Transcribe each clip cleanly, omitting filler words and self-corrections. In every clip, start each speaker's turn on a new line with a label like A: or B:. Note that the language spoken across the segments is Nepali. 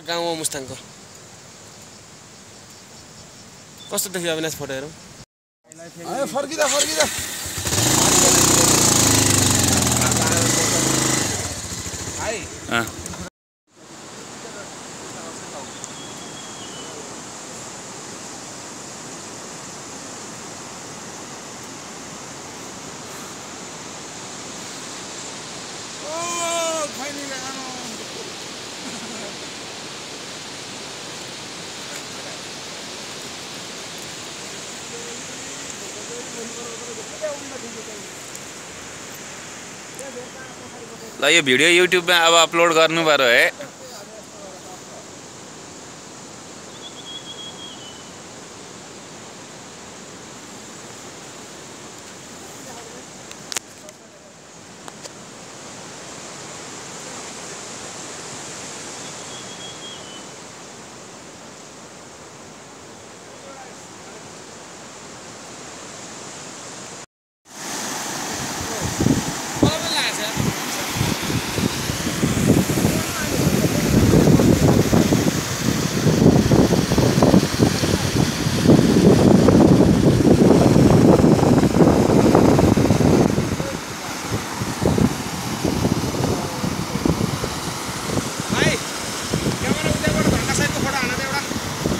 A: गाउँमा मुस्ताङको कस्तो देखियो अविनाश फोटो हेरौँ
B: फर्किदा
C: ल यो भिडियो युट्युबमा अब अपलोड गर्नु पर्यो है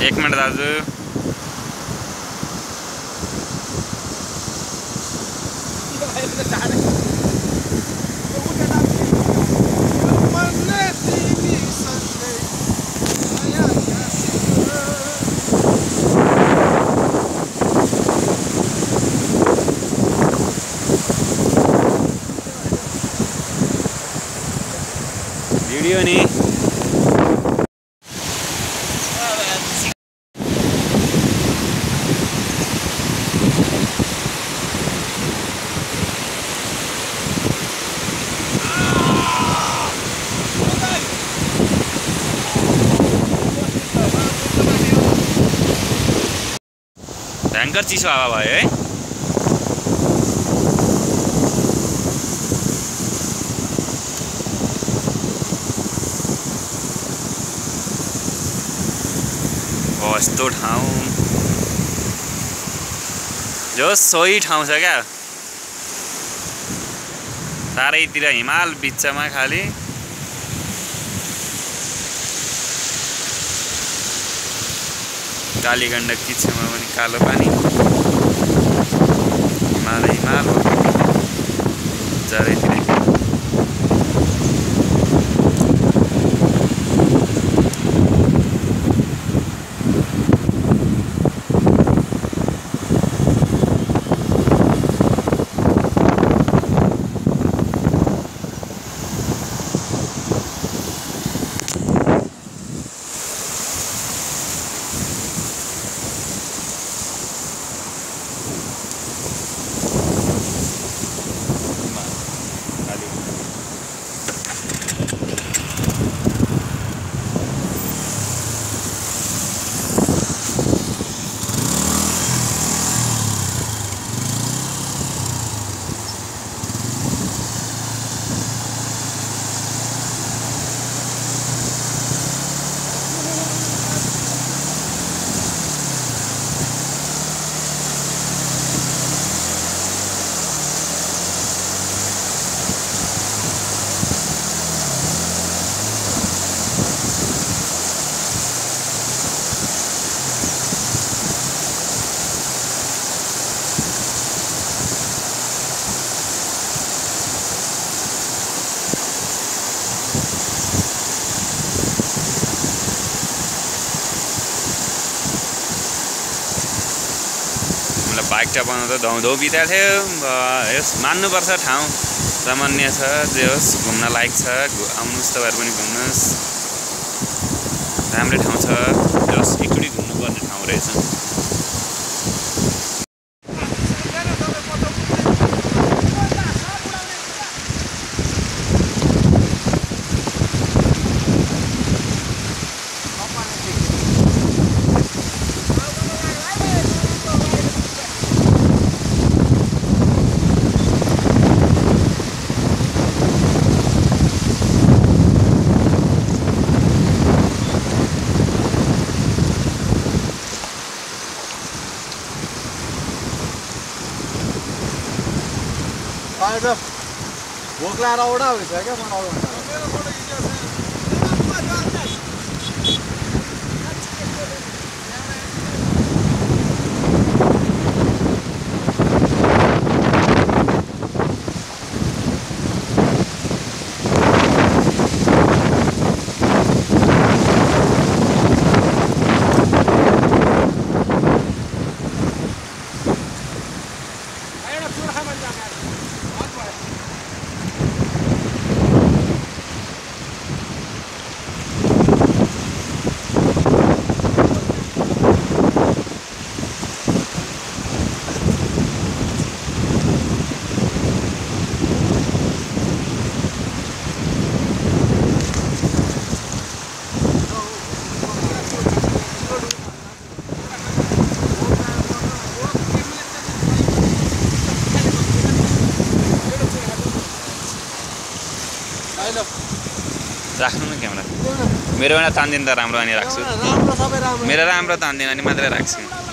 C: एक मिनट दाजु भिडियो नि भयंकर चिसो हावा भयो है यस्तो ठाउँ जो सोही ठाउँ छ क्या चारैतिर हिमाल बिचमा खाली काली गण्डकी छेउमा पनि कालो पानी हिमाल हो चारैतिर बाइक टा बनाउँदा धौधौ बिताएको थियो यस मान्नुपर्छ ठाउँ रमणीय छ जे होस् घुम्न लायक छ आउनुस् तपाईहरु पनि घुम्नुस् राम्रो ठाउँ छ जस एकचोटी घुम्नुपर्ने ठाउँ रहेछ
B: आज भोक लाएर औडा भइछ क्या मलाई अरू
C: राख्नु न क्यामेरा मेरो एउटा तान्दिन त राम्रो अनि राख्छु
B: राम्रो सबै राम्रो
C: मेरो राम्रो तान्दिन अनि मात्रै राख्छु